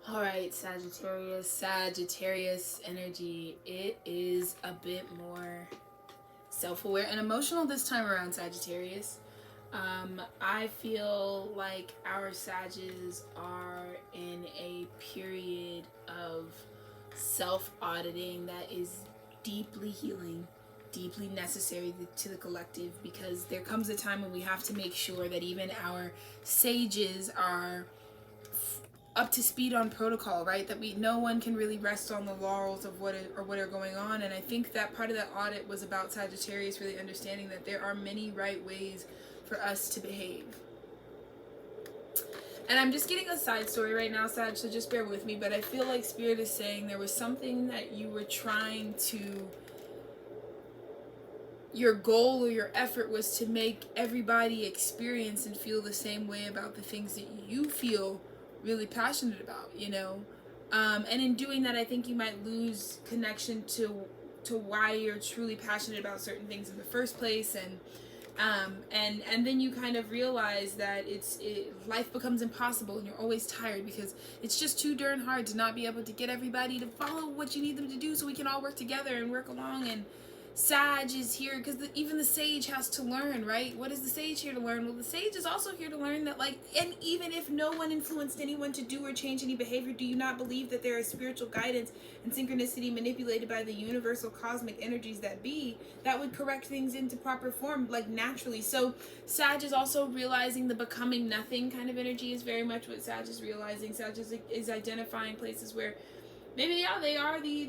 All right, Sagittarius energy. It is a bit more self-aware and emotional this time around, Sagittarius. I feel like our Sages are in a period of self-auditing that is deeply healing, deeply necessary to the collective, because there comes a time when we have to make sure that even our sages are up to speed on protocol, right? That we no one can really rest on the laurels of what are going on. And I think that part of that audit was about Sagittarius really understanding that there are many right ways for us to behave. And I'm just getting a side story right now, Sag, so just bear with me, but I feel like Spirit is saying there was something that you were trying to, your goal or your effort was to make everybody experience and feel the same way about the things that you feel really passionate about, you know? And in doing that, I think you might lose connection to why you're truly passionate about certain things in the first place, and then you kind of realize that life becomes impossible, and you're always tired because it's just too darn hard to not be able to get everybody to follow what you need them to do, so we can all work together and work along. And Sag is here because even the sage has to learn, right? What is the sage here to learn? Well, the sage is also here to learn that, like, and even if no one influenced anyone to do or change any behavior, do you not believe that there is spiritual guidance and synchronicity manipulated by the universal cosmic energies that be, that would correct things into proper form, like, naturally? So Sag is also realizing the becoming nothing kind of energy is very much what Sag is realizing. Sag is identifying places where maybe, yeah, they are the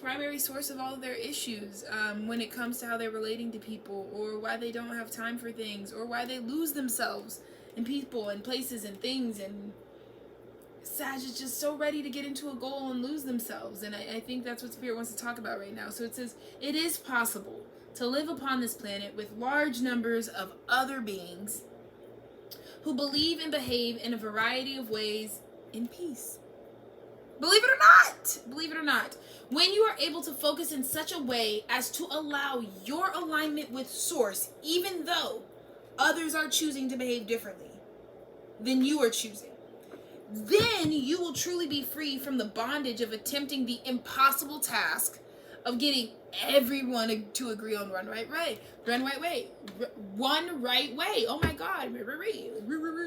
primary source of all of their issues, when it comes to how they're relating to people, or why they don't have time for things, or why they lose themselves in people and places and things. And Sag is just so ready to get into a goal and lose themselves. And I think that's what Spirit wants to talk about right now. So it says, it is possible to live upon this planet with large numbers of other beings who believe and behave in a variety of ways in peace. Believe it or not, when you are able to focus in such a way as to allow your alignment with Source, even though others are choosing to behave differently than you are choosing, then you will truly be free from the bondage of attempting the impossible task of getting everyone to agree on one right way. Oh my God.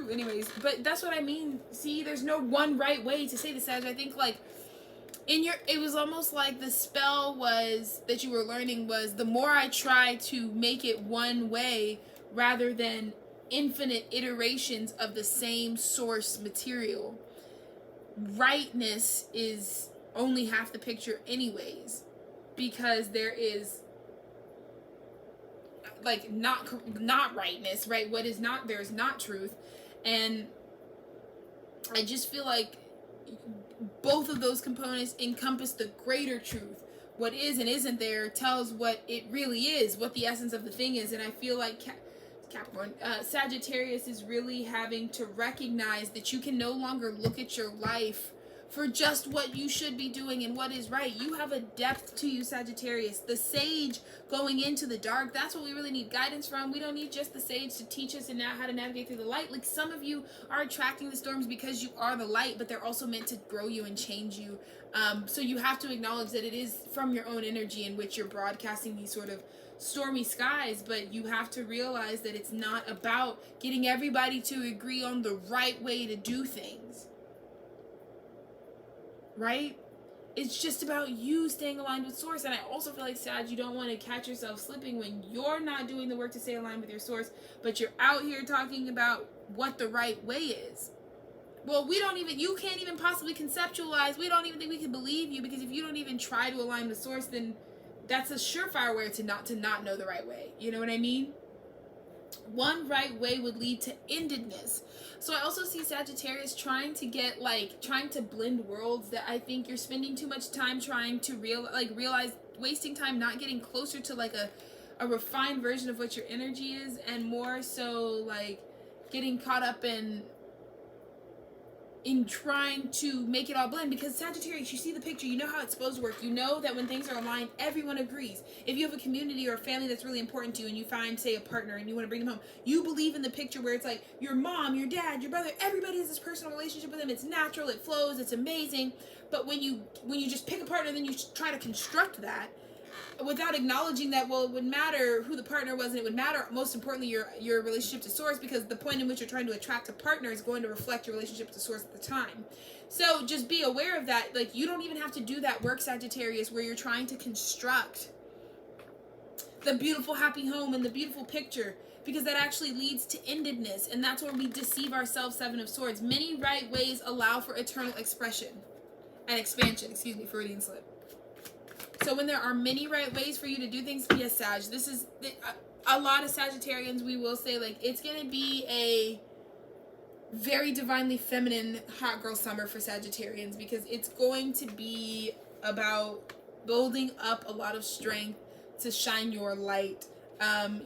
Anyways, but that's what I mean. See, there's no one right way to say this, Sag. I think, like, it was almost like the spell was that you were learning was, the more I try to make it one way rather than infinite iterations of the same source material, rightness is only half the picture anyways, because there is, like, not rightness, right? What is not, there's not truth. And I just feel like both of those components encompass the greater truth. What is and isn't there tells what it really is, what the essence of the thing is. And I feel like Capricorn, Sagittarius is really having to recognize that you can no longer look at your life for just what you should be doing and what is right. You have a depth to you, Sagittarius. The sage going into the dark, that's what we really need guidance from. We don't need just the sage to teach us and how to navigate through the light. Like, some of you are attracting the storms because you are the light, but they're also meant to grow you and change you. So you have to acknowledge that it is from your own energy in which you're broadcasting these sort of stormy skies, but you have to realize that it's not about getting everybody to agree on the right way to do things, right? It's just about you staying aligned with Source. And I also feel like, Sag, you don't want to catch yourself slipping when you're not doing the work to stay aligned with your Source, but you're out here talking about what the right way is. Well, you can't even possibly conceptualize, we don't even think we can believe you, because if you don't even try to align with Source, then that's a surefire way to not know the right way. You know what I mean? One right way would lead to endedness. So I also see Sagittarius trying to blend worlds, that I think you're spending too much time trying to realize, wasting time not getting closer to, like, a refined version of what your energy is, and more so, like, getting caught up in in trying to make it all blend, because Sagittarius, you see the picture, you know how it's supposed to work. You know that when things are aligned, everyone agrees. If you have a community or a family that's really important to you, and you find, say, a partner and you want to bring them home, you believe in the picture where it's like your mom, your dad, your brother, everybody has this personal relationship with them. It's natural, it flows, it's amazing. But when you just pick a partner and then you try to construct that without acknowledging that, well, it would matter who the partner was, and it would matter, most importantly, your relationship to source, because the point in which you're trying to attract a partner is going to reflect your relationship to source at the time. So just be aware of that. Like, you don't even have to do that work, Sagittarius, where you're trying to construct the beautiful happy home and the beautiful picture, because that actually leads to endedness, and that's where we deceive ourselves. Seven of Swords. Many right ways allow for eternal expression and expansion. Excuse me, Freudian slip. So when there are many right ways for you to do things, yes, Sag, this is a lot of Sagittarians, we will say, like, it's going to be a very divinely feminine hot girl summer for Sagittarians, because it's going to be about building up a lot of strength to shine your light.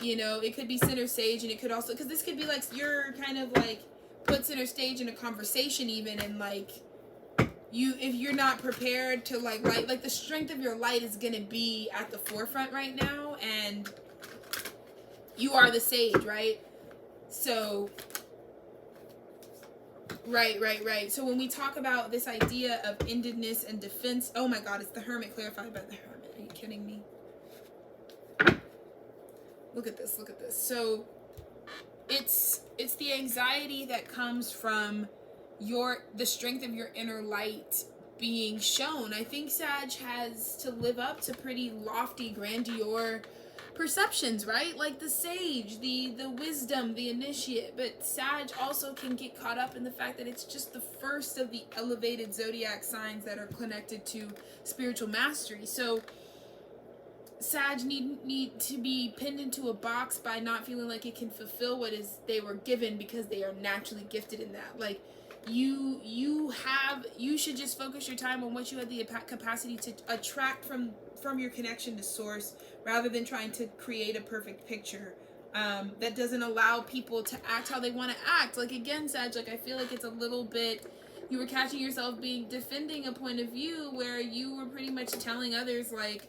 You know, it could be center stage, and it could also, because this could be like you're kind of like put center stage in a conversation even, and like, if you're not prepared to like the strength of your light is going to be at the forefront right now, and you are the sage, right? So right. So when we talk about this idea of endedness and defense, oh my God, it's the Hermit clarified by the Hermit. Are you kidding me? Look at this. So it's the anxiety that comes from the strength of your inner light being shown. I think Sag has to live up to pretty lofty, grandeur perceptions, right? Like the sage, the wisdom, the initiate. But Sag also can get caught up in the fact that it's just the first of the elevated zodiac signs that are connected to spiritual mastery. So Sag need to be pinned into a box by not feeling like it can fulfill what is they were given, because they are naturally gifted in that. Like, you should just focus your time on what you have the capacity to attract from your connection to source, rather than trying to create a perfect picture that doesn't allow people to act how they want to act. Like, again, Sag, like, I feel like it's a little bit, you were catching yourself defending a point of view where you were pretty much telling others, like,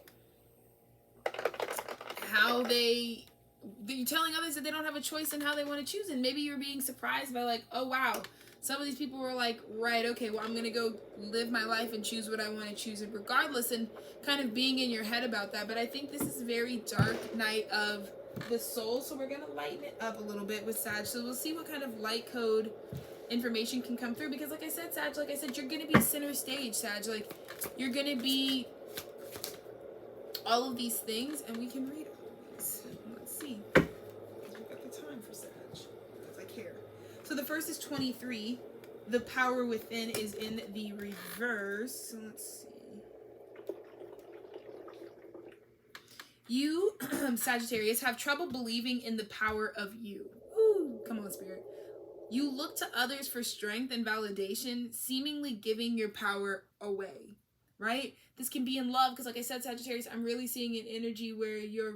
you're telling others that they don't have a choice in how they want to choose, and maybe you're being surprised by, like, oh wow, some of these people were like, right, okay, well, I'm gonna go live my life and choose what I want to choose, and regardless, and kind of being in your head about that. But I think this is a very dark night of the soul, so we're gonna lighten it up a little bit with Sag. So we'll see what kind of light code information can come through, because like I said, Sag, you're gonna be center stage, Sag. Like, you're gonna be all of these things, and we can read all of these. Let's see, because we've got the time for Sag, because I care. So the first is 23. The power within is in the reverse. So let's see. You, Sagittarius, have trouble believing in the power of you. Ooh, come on, Spirit. You look to others for strength and validation, seemingly giving your power away, right? This can be in love, because like I said, Sagittarius, I'm really seeing an energy where you're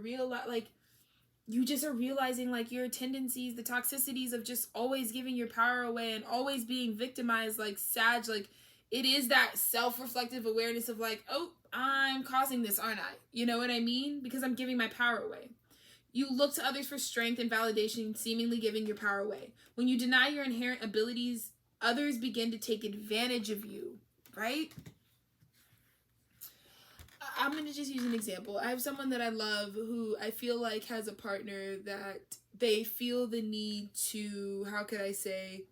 you just are realizing, like, your tendencies, the toxicities of just always giving your power away and always being victimized. Like, Sag, like, it is that self-reflective awareness of, like, oh, I'm causing this, aren't I? You know what I mean? Because I'm giving my power away. You look to others for strength and validation, seemingly giving your power away. When you deny your inherent abilities, others begin to take advantage of you, right? I'm going to just use an example. I have someone that I love who I feel like has a partner that they feel the need to, how could I say,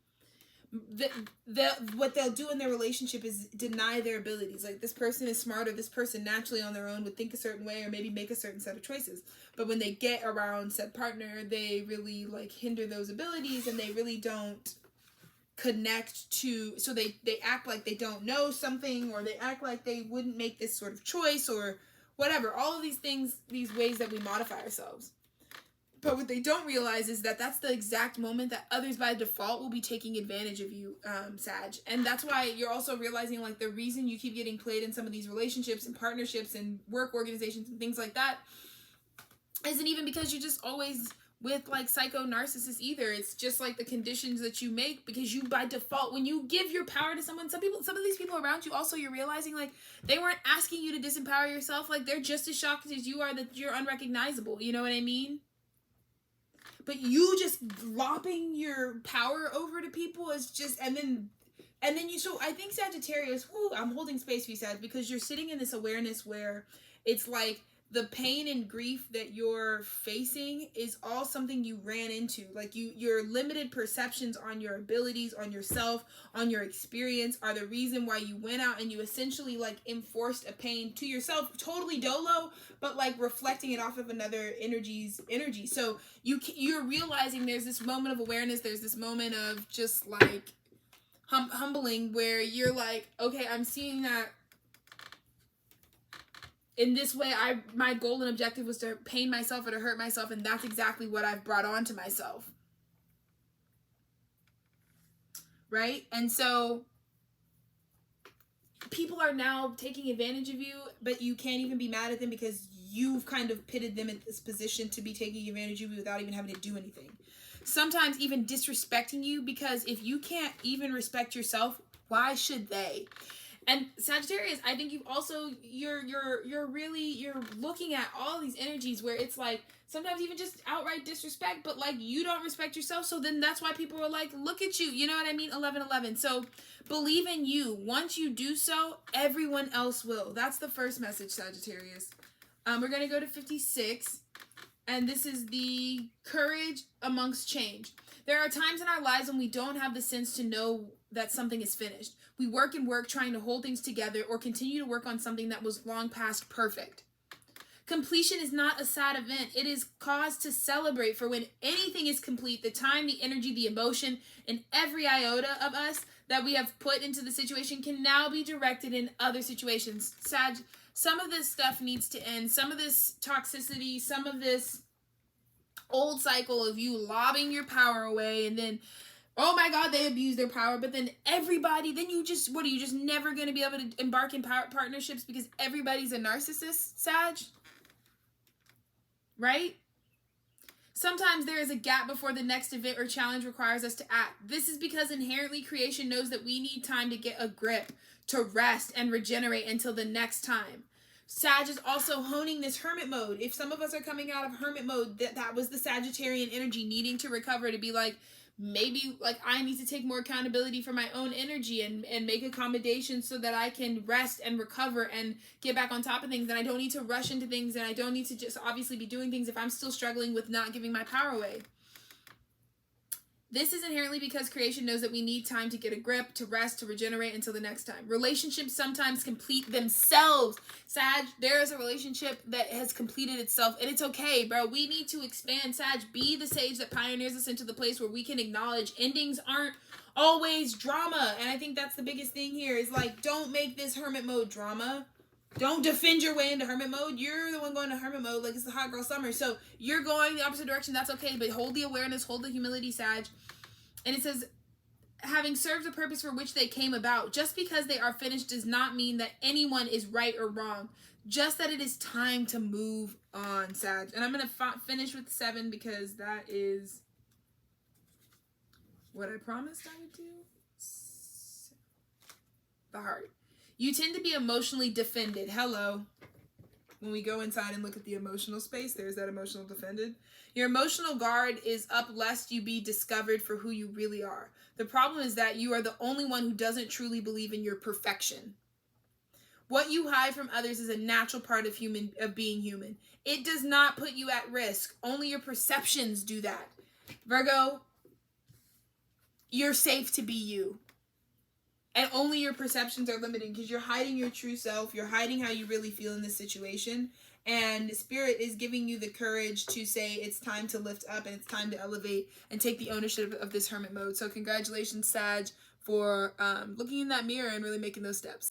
what they'll do in their relationship is deny their abilities. Like, this person is smart, or this person naturally on their own would think a certain way or maybe make a certain set of choices. But when they get around said partner, they really, like, hinder those abilities, and they really don't connect to, so they act like they don't know something, or they act like they wouldn't make this sort of choice, or whatever. All of these things, these ways that we modify ourselves. But what they don't realize is that that's the exact moment that others by default will be taking advantage of you, Sag. And that's why you're also realizing, like, the reason you keep getting played in some of these relationships and partnerships and work organizations and things like that isn't even because you just always with like psycho narcissists either. It's just like the conditions that you make, because you by default, when you give your power to someone, some of these people around you also, you're realizing like they weren't asking you to disempower yourself. Like they're just as shocked as you are that you're unrecognizable. You know what I mean? But you just lopping your power over to people is just, and then you, so I think Sagittarius, I'm holding space for you, Sag, because you're sitting in this awareness where it's like the pain and grief that you're facing is all something you ran into. Like your limited perceptions on your abilities, on yourself, on your experience are the reason why you went out and you essentially like enforced a pain to yourself, totally dolo, but like reflecting it off of another energy. So you're realizing there's this moment of awareness, there's this moment of just like humbling where you're like, okay, I'm seeing that in this way, my goal and objective was to pain myself or to hurt myself, and that's exactly what I've brought on to myself. Right? And so people are now taking advantage of you, but you can't even be mad at them because you've kind of pitted them in this position to be taking advantage of you without even having to do anything. Sometimes even disrespecting you, because if you can't even respect yourself, why should they? And Sagittarius, I think you've also, you're looking at all these energies where it's like sometimes even just outright disrespect, but like you don't respect yourself. So then that's why people are like, look at you. You know what I mean? 11:11. So believe in you. Once you do so, everyone else will. That's the first message, Sagittarius. We're going to go to 56. And this is the courage amongst change. There are times in our lives when we don't have the sense to know that something is finished. We work and work trying to hold things together or continue to work on something that was long past perfect. Completion is not a sad event. It is cause to celebrate, for when anything is complete, the time, the energy, the emotion, and every iota of us that we have put into the situation can now be directed in other situations. Sag, some of this stuff needs to end. Some of this toxicity, some of this old cycle of you lobbing your power away, and then, oh my God, they abuse their power. But then everybody, then you just, what are you just never going to be able to embark in partnerships because everybody's a narcissist, Sag? Right? Sometimes there is a gap before the next event or challenge requires us to act. This is because inherently creation knows that we need time to get a grip, to rest and regenerate until the next time. Sag is also honing this hermit mode. If some of us are coming out of hermit mode, that was the Sagittarian energy needing to recover, to be like, maybe like I need to take more accountability for my own energy and make accommodations so that I can rest and recover and get back on top of things. And I don't need to rush into things, and I don't need to just obviously be doing things if I'm still struggling with not giving my power away. This is inherently because creation knows that we need time to get a grip, to rest, to regenerate until the next time. Relationships sometimes complete themselves. Sag, there is a relationship that has completed itself, and it's okay, bro. We need to expand. Sag, be the sage that pioneers us into the place where we can acknowledge endings aren't always drama. And I think that's the biggest thing here is like, don't make this hermit mode drama. Don't defend your way into hermit mode. You're the one going to hermit mode like it's the hot girl summer. So you're going the opposite direction. That's okay. But hold the awareness, hold the humility, Sag. And it says, having served the purpose for which they came about, just because they are finished does not mean that anyone is right or wrong. Just that it is time to move on, Sag. And I'm going to finish with 7 because that is what I promised I would do. The heart. You tend to be emotionally defended. Hello. When we go inside and look at the emotional space, there's that emotional defended. Your emotional guard is up lest you be discovered for who you really are. The problem is that you are the only one who doesn't truly believe in your perfection. What you hide from others is a natural part of being human. It does not put you at risk. Only your perceptions do that. Virgo, you're safe to be you. And only your perceptions are limiting because you're hiding your true self. You're hiding how you really feel in this situation. And Spirit is giving you the courage to say it's time to lift up and it's time to elevate and take the ownership of this hermit mode. So congratulations, Sag, for looking in that mirror and really making those steps.